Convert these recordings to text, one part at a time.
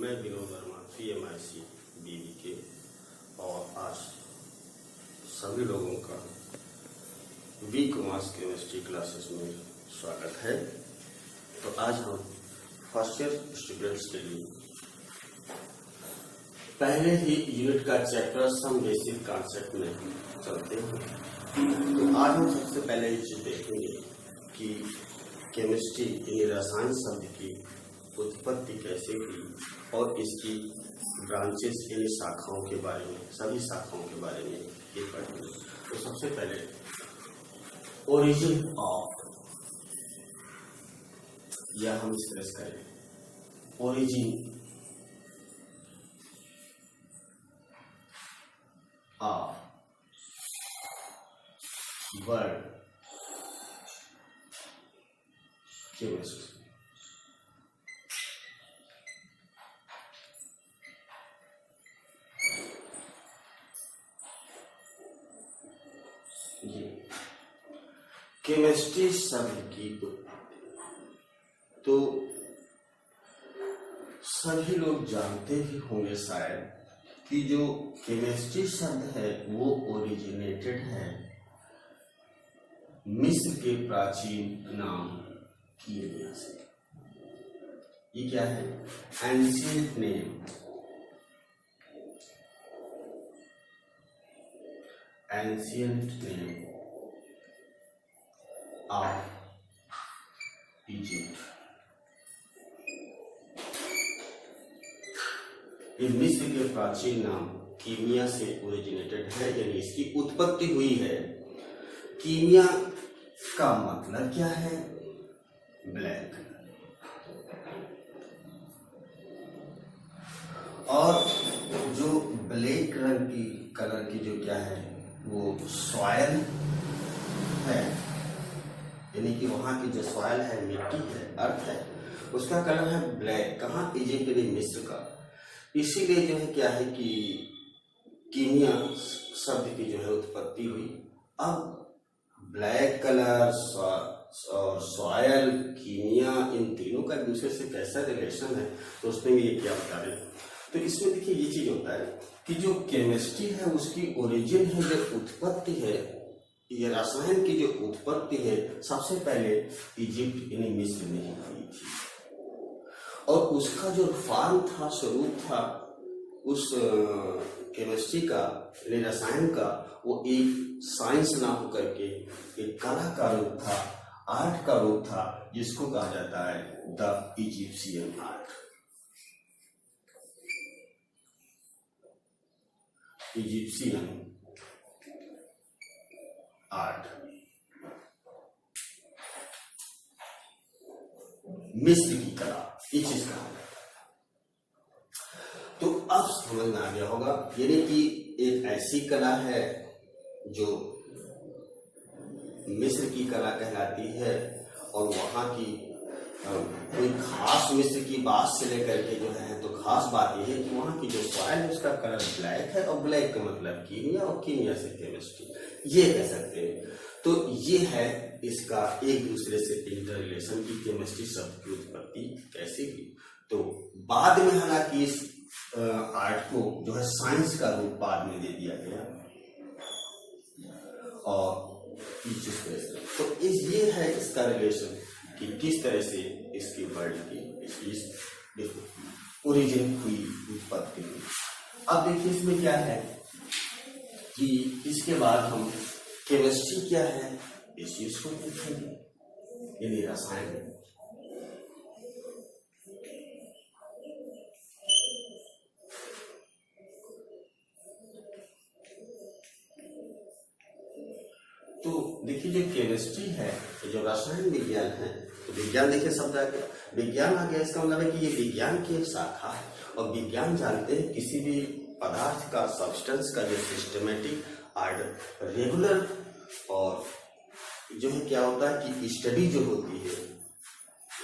मैं Vinod Verma PMIC BBK और आज सभी लोगों का वी कॉमर्स केमिस्ट्री क्लासेस में स्वागत है। तो आज हम फर्स्ट ईयर स्टूडेंट्स के लिए पहले ही यूनिट का चैप्टर सम बेसिक कॉन्सेप्ट में चलते हैं। तो आज हम सबसे पहले ये चीज देखेंगे कि केमिस्ट्री यानी रसायन शब्द की उत्पत्ति कैसे हुई और इसकी ब्रांचेस यानी शाखाओं के बारे में, सभी शाखाओं के बारे में ये पढ़ेंगे। तो सबसे पहले ओरिजिन ऑफ, या हम इस तरह से करें origin of word chemistry. Chemistry शब्द की तो सभी लोग जानते ही होंगे शायद कि जो केमिस्ट्री शब्द है वो ओरिजिनेटेड है मिस्र के प्राचीन नाम कीमिया से। ये क्या है? Ancient name, ancient name of Egypt. ये मिस्र के प्राचीन नाम कीमिया से ओरिजिनेटेड है, यानी इसकी उत्पत्ति हुई है। कीमिया का मतलब क्या है? ब्लैक। और जो ब्लैक रंग की कलर की जो क्या है वो सॉयल है, यानी कि वहां की जो सॉयल है, मिट्टी है, अर्थ है, उसका कलर है ब्लैक। कहाँ? इजिप्ट यानी मिस्र का। इसीलिए जो है क्या है कि कीमिया शब्द की जो है उत्पत्ति हुई। अब ब्लैक कलर और सॉयल, कीमिया, इन तीनों का एक दूसरे से कैसा रिलेशन है, तो उसमें ये क्या बता रहे हैं। तो इसमें देखिए ये चीज होता है कि जो केमिस्ट्री है उसकी ओरिजिन है, जो उत्पत्ति है, ये रसायन की जो उत्पत्ति है सबसे पहले इजिप्ट यानी मिस्र में ही हुई थी। और उसका जो फॉर्म था, स्वरूप था उस केमिस्ट्री का, यानी रसायन का, वो एक साइंस ना होकर के एक कला का रूप था, आर्ट का रूप था, जिसको कहा जाता है the Egyptian art. Egyptian art, मिस्र की कला, ये चीज कहा। तो अब समझ में आ गया होगा, यानी कि एक ऐसी कला है जो मिस्र की कला कहलाती है, और वहां की कोई खास मिस्र की बात से लेकर के जो है, तो खास बात यह है कि वहां की जो सॉइल है उसका कलर ब्लैक है, और ब्लैक का मतलब कीमिया, और कीमिया से केमिस्ट्री, ये कह सकते हैं। तो ये है इसका एक दूसरे से इंटर रिलेशन की केमिस्ट्री शब्द की उत्पत्ति कैसे हुई। तो बाद में हालांकि इस आर्ट को जो है साइंस का रूप बाद में दे दिया गया, और तो ये है इसका रिलेशन कि किस तरह से इसकी वर्ड की ओरिजिन हुई, उत्पत्ति हुई। अब देखिए इसमें क्या है कि इसके बाद हम केमिस्ट्री क्या है इस चीज को देखेंगे, यानी रसायन। तो देखिए जो केमिस्ट्री है, जो रसायन विज्ञान है, तो विज्ञान देखिए शब्द आ गया, विज्ञान आ गया, इसका मतलब है कि ये विज्ञान की एक शाखा है। और विज्ञान जानते हैं किसी भी पदार्थ का, सब्सटेंस का जो सिस्टमेटिक ऑर्डर, रेगुलर, और जो है क्या होता है कि स्टडी जो होती है,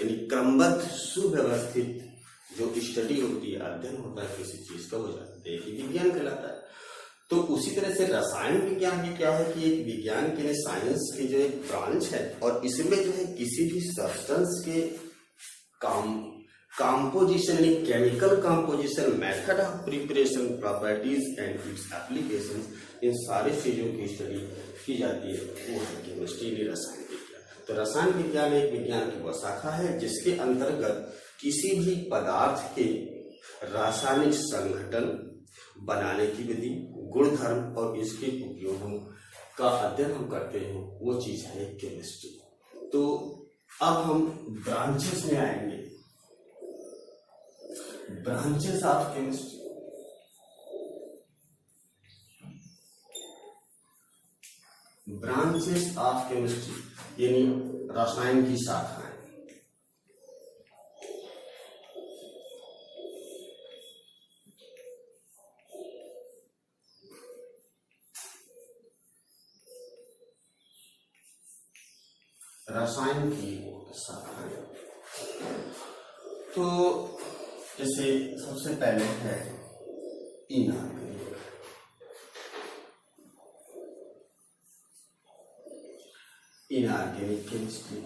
यानी क्रमबद्ध सुव्यवस्थित जो स्टडी होती है, अध्ययन होता है किसी चीज का, हो जाता है विज्ञान कहलाता है। तो उसी तरह से रसायन विज्ञान भी क्या है कि एक विज्ञान के साइंस की जो एक ब्रांच है, और इसमें जो है किसी भी सब्सटेंस के काम composition यानी chemical composition, method of preparation, properties and its applications, इन सारी चीजों की स्टडी की जाती है, वो है केमिस्ट्री यानी रसायन विज्ञान। तो रसायन विज्ञान एक विज्ञान की वह शाखा है जिसके अंतर्गत किसी भी पदार्थ के रासायनिक संघटन, बनाने की विधि, गुणधर्म और इसके उपयोगों का अध्ययन हम करते हैं, वो चीज है केमिस्ट्री। तो अब हम ब्रांचेस में आएंगे, branches of chemistry. Branches of chemistry यानी रसायन की शाखाएं। रसायन की शाखाएं, तो जैसे सबसे पहले है इनऑर्गेनिक। इनऑर्गेनिक केमिस्ट्री,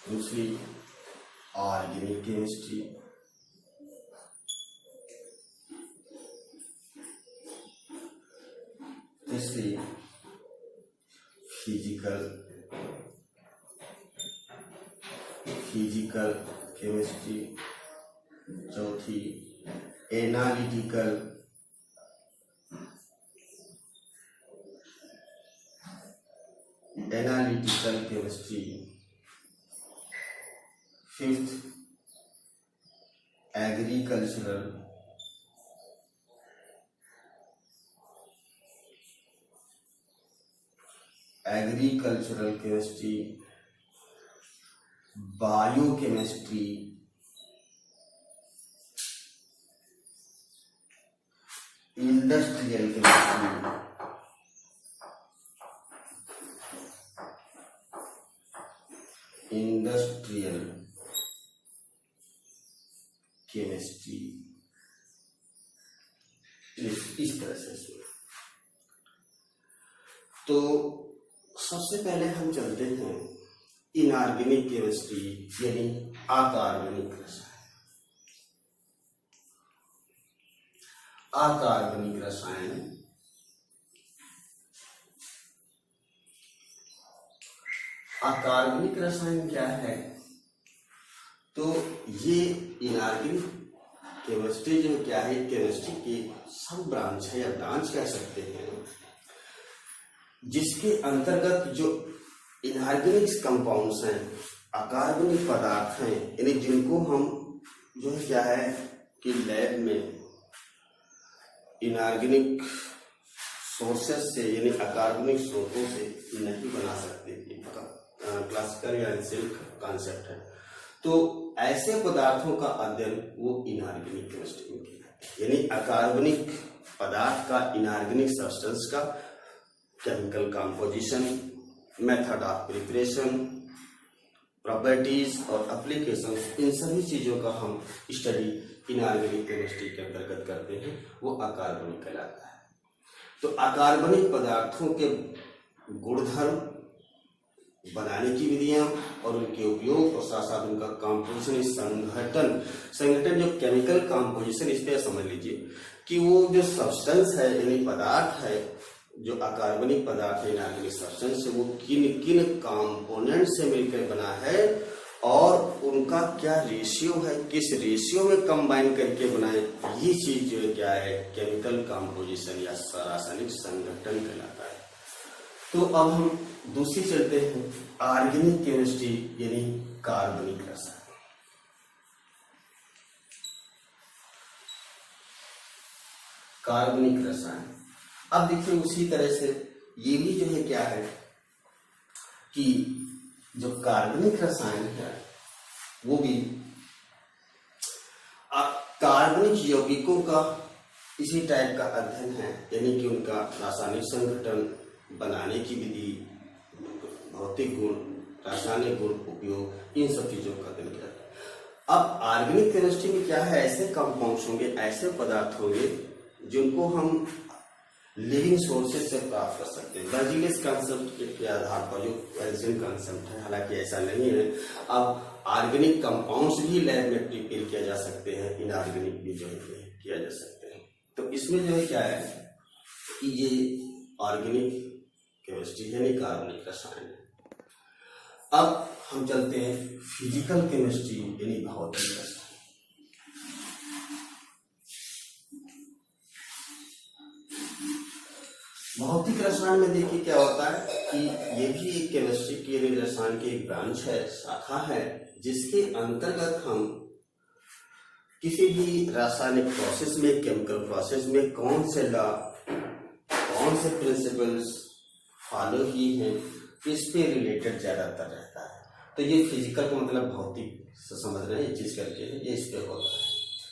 दूसरी ऑर्गेनिक केमिस्ट्री, तीसरी फिजिकल केमिस्ट्री, चौथी analytical chemistry, fifth agricultural chemistry, biochemistry, industrial chemistry, इस तरह से। तो सबसे पहले हम चलते हैं इनऑर्गेनिक केमिस्ट्री यानी अकार्बनिक रसायन। अकार्बनिक रसायन अकार्बनिक रसायन क्या है? तो ये इनऑर्गेनिक केमिस्ट्री जो क्या है, केमिस्ट्री की सब ब्रांच है या ब्रांच कह सकते हैं, जिसके अंतर्गत जो इनऑर्गेनिक कंपाउंड्स हैं, अकार्बनिक पदार्थ हैं, यानी जिनको हम जो है क्या है कि लैब में इनऑर्गेनिक सोर्सेस से यानी अकार्बनिक स्रोतों से नहीं बना सकते, क्लासिकल या एंशिएंट कॉन्सेप्ट है। तो ऐसे पदार्थों का अध्ययन वो इनऑर्गेनिक केमिस्ट्री में किया, यानी अकार्बनिक पदार्थ का, इनऑर्गेनिक सब्सटेंस का chemical composition, method of preparation, properties और एप्लीकेशन, इन सभी चीजों का हम स्टडी इनऑर्गेनिक केमिस्ट्री के अंतर्गत करते हैं, वो अकार्बनिक कहलाता है। तो अकार्बनिक पदार्थों के गुणधर्म, बनाने की विधियां और उनके उपयोग और साथ साथ उनका कंपोजिशन, संगठन जो केमिकल कंपोजिशन, इस पे समझ लीजिए कि वो जो सब्सटेंस है यानी पदार्थ है, जो अकार्बनिक पदार्थ है, इनऑर्गेनिक सब्सटेंस है, वो किन किन कंपोनेंट से मिलकर बना है और उनका क्या रेशियो है, किस रेशियो में कंबाइन करके बनाए, ये चीज जो है क्या है केमिकल कंपोजिशन या रासायनिक संगठन कहलाता है। तो अब हम दूसरी चलते हैं ऑर्गेनिक केमिस्ट्री यानी कार्बनिक रसायन। कार्बनिक रसायन, अब देखिए उसी तरह से ये भी जो है क्या है कि जो कार्बनिक रसायन है वो भी कार्बनिक यौगिकों का इसी टाइप का अध्ययन है, यानी कि उनका रासायनिक संगठन, बनाने की विधि, भौतिक गुण, रासायनिक गुण, उपयोग, इन सब चीजों का अध्ययन किया जाता है। अब ऑर्गेनिक केमिस्ट्री में क्या है, ऐसे कंपाउंड्स होंगे, ऐसे पदार्थ होंगे जिनको हम लिविंग सोर्सेज से प्राप्त कर सकते हैं। बर्जीलियस कंसेप्ट के आधार पर जो एल्सियन कंसेप्ट है, हालांकि ऐसा नहीं है। अब ऑर्गेनिक कंपाउंड्स भी लैब में प्रिपेयर किया जा सकते हैं, इनऑर्गेनिक भी जो है किया जा सकते हैं। तो इसमें जो है क्या है कि ये ऑर्गेनिक केमिस्ट्री यानी कार्बनिक रसायन है। अब हम चलते हैं फिजिकल केमिस्ट्री यानी भौतिक रसायन। भौतिक रसायन में देखिए क्या होता है कि ये भी एक केमिस्ट्री की यानी रसायन की एक ब्रांच है, शाखा है, जिसके अंतर्गत हम किसी भी रासायनिक प्रोसेस में, केमिकल प्रोसेस में कौन से लॉ, कौन से प्रिंसिपल्स फॉलो की हैं, इस पे रिलेटेड ज्यादातर रहता है। तो ये फिजिकल का मतलब भौतिक से समझ रहे हैं, ये चीज करके ये इस पे होता है।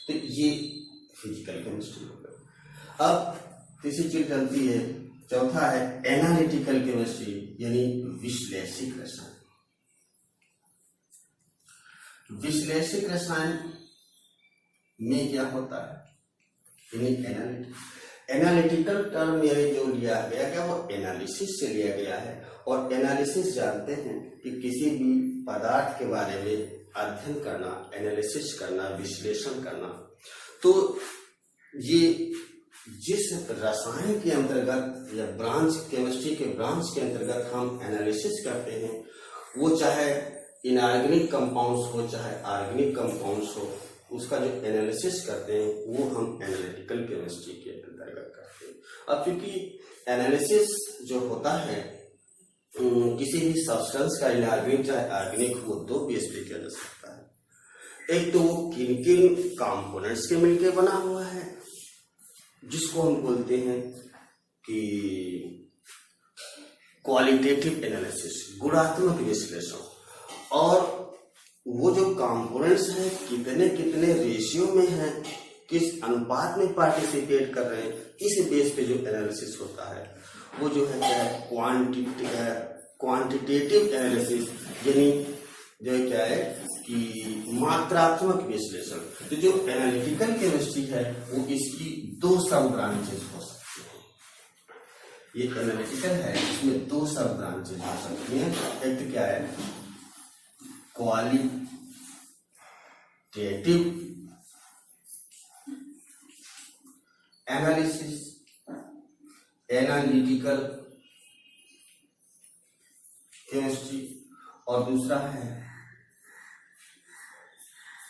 तो ये फिजिकल केमिस्ट्री हो गई। अब तीसरी चीज चलती है, चौथा है एनालिटिकल केमिस्ट्री यानी विश्लेषिक रसायन। विश्लेषिक रसायन में क्या होता है यानी एनालिटिकल टर्म यानी जो लिया गया वो एनालिसिस से लिया गया है। और एनालिसिस जानते हैं कि किसी भी पदार्थ के बारे में अध्ययन करना, एनालिसिस करना, विश्लेषण करना। तो ये जिस रसायन के अंतर्गत या ब्रांच, केमिस्ट्री के ब्रांच के अंतर्गत हम एनालिसिस करते हैं, वो चाहे इनऑर्गेनिक कंपाउंड्स हो चाहे ऑर्गेनिक कंपाउंड्स हो, उसका जो एनालिसिस करते हैं वो हम एनालिटिकल केमिस्ट्री के अंतर्गत करते हैं। अब क्योंकि एनालिसिस जो होता है किसी भी सब्सटेंस का, इनऑर्गेनिक चाहे ऑर्गेनिक हो, दो बेस पे किया जा सकता है। एक तो वो किन किन कंपोनेंट्स के मिलकर बना हुआ है, जिसको हम बोलते हैं कि क्वालिटेटिव एनालिसिस, गुणात्मक विश्लेषण। और वो जो कंपोनेंट्स हैं कितने कितने रेशियो में हैं, किस अनुपात में पार्टिसिपेट कर रहे हैं, इस बेस पे जो एनालिसिस होता है वो जो है क्या है क्वांटिटेटिव एनालिसिस यानी जो है क्या है कि मात्रात्मक विश्लेषण। तो जो एनालिटिकल केमिस्ट्री है वो इसकी दो सब ब्रांचेस हो सकती हैं। ये एनालिटिकल है, इसमें दो सब ब्रांचेस हो सकती हैं। एक तो क्या है क्वालिटेटिव एनालिसिस, एनालिटिकल केमिस्ट्री, और दूसरा है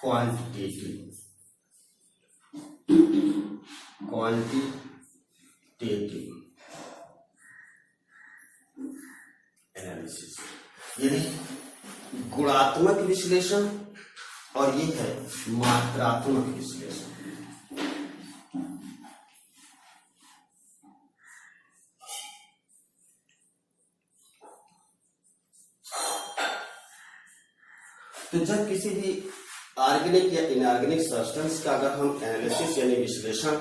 क्वांटिटेटिव एनालिसिस यानी गुणात्मक विश्लेषण, और ये है मात्रात्मक विश्लेषण। तो जब किसी भी ऑर्गेनिक या इनऑर्गेनिक सब्सटेंस का अगर हम एनालिसिस यानी विश्लेषण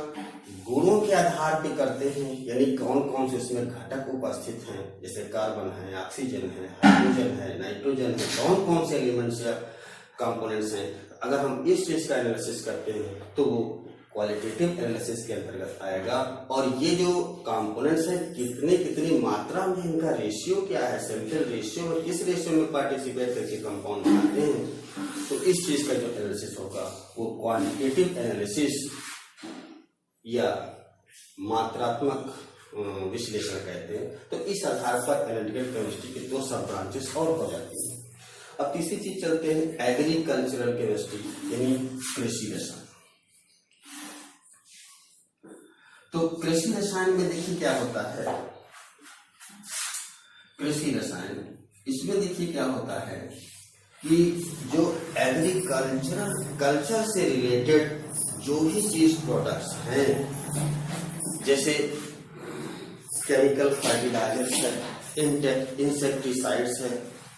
गुणों के आधार पे करते हैं, यानी कौन कौन से इसमें घटक उपस्थित हैं, जैसे कार्बन है, ऑक्सीजन है, हाइड्रोजन है, नाइट्रोजन है, कौन कौन से एलिमेंट्स या कंपोनेंट्स हैं, अगर हम इस चीज का एनालिसिस करते हैं तो वो क्वालिटेटिव एनालिसिस के अंतर्गत आएगा। और ये जो कंपोनेंट्स हैं कितने कितनी मात्रा में, इनका रेशियो क्या है, सेंट्रल रेशियो में, किस रेशियो में पार्टिसिपेट करके कंपाउंड बनाते हैं, तो इस चीज का जो एनालिसिस होगा वो क्वांटिटेटिव एनालिसिस या मात्रात्मक विश्लेषण कहते हैं। तो इस आधार पर एनालिटिकल केमिस्ट्री के दो सब ब्रांचेस और हो जाती हैं। अब तीसरी चीज चलते हैं एग्रीकल्चरल केमिस्ट्री यानी कृषि रसायन। तो कृषि रसायन में देखिए क्या होता है, कृषि रसायन इसमें देखिए क्या होता है कि जो कल्चर से रिलेटेड जो भी चीज प्रोडक्ट्स हैं, जैसे केमिकल फर्टिलाइजर्स है, इंसेक्टिसाइड्स है,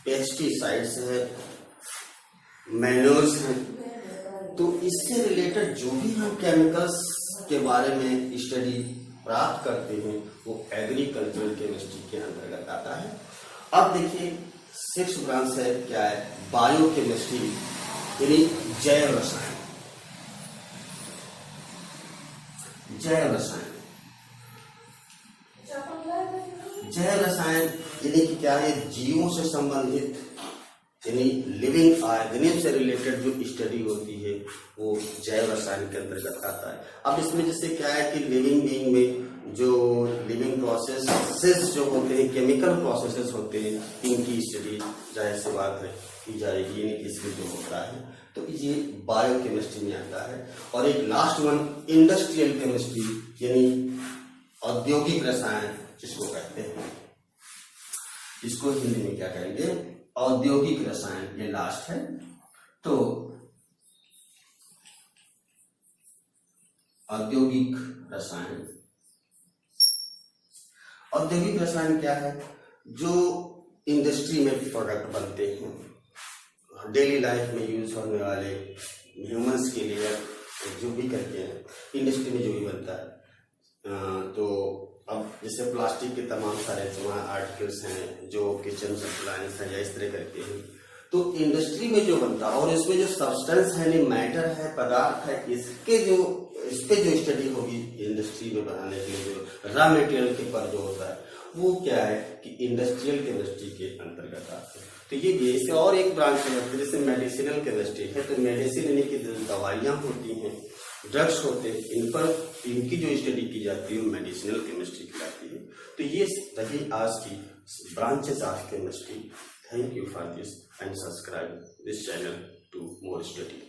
पेस्टिसाइड्स है, मैन्योर्स है, तो इससे रिलेटेड जो भी हम केमिकल्स के बारे में स्टडी प्राप्त करते हैं वो एग्रीकल्चरल केमिस्ट्री के अंतर्गत आता है। अब देखिए सिक्स ब्रांच है, क्या है बायोकेमिस्ट्री यानी जैव रसायन। जैव रसायन जैव रसायन यानी कि क्या है, जीवों से संबंधित यानी लिविंग ऑर्गेनिज्म से रिलेटेड जो स्टडी होती है वो जैव रसायन के अंतर्गत आता है। अब इसमें जैसे क्या है कि लिविंग बीइंग में जो लिविंग प्रोसेसेस जो होते हैं, केमिकल प्रोसेसेस होते हैं, इनकी स्टडी जाहिर सी बात है की जाएगी, यानी इसमें जो होता है तो ये बायोकेमिस्ट्री में आता है। और एक लास्ट वन इंडस्ट्रियल केमिस्ट्री यानी औद्योगिक रसायन जिसको कहते हैं, इसको हिंदी में क्या कहेंगे, औद्योगिक रसायन, ये लास्ट है। तो औद्योगिक रसायन, औद्योगिक रसायन क्या है, जो इंडस्ट्री में प्रोडक्ट बनते हैं, डेली लाइफ में यूज होने वाले, ह्यूमंस के लिए जो भी करते हैं, इंडस्ट्री में जो भी बनता है। तो अब जैसे प्लास्टिक के तमाम सारे आर्टिकल्स हैं जो किचन सप्लाइंस है या इस तरह करके हैं, तो इंडस्ट्री में जो बनता है और इसमें जो सब्सटेंस है, नहीं मैटर है, पदार्थ है, इस पे जो स्टडी होगी इंडस्ट्री में बनाने के लिए, जो रॉ मटेरियल के पर जो होता है वो क्या है कि इंडस्ट्रियल केमिस्ट्री के अंतर्गत आते हैं। तो ये भी इससे और एक ब्रांच है, जैसे मेडिसिनल केमिस्ट्री है, तो मेडिसिन यानी कि दवाइयाँ होती हैं, ड्रग्स होते हैं, इन पर इनकी जो स्टडी की जाती है मेडिसिनल केमिस्ट्री कहलाती है। तो ये रही आज की branches of chemistry. Thank you for this and subscribe this channel to more study.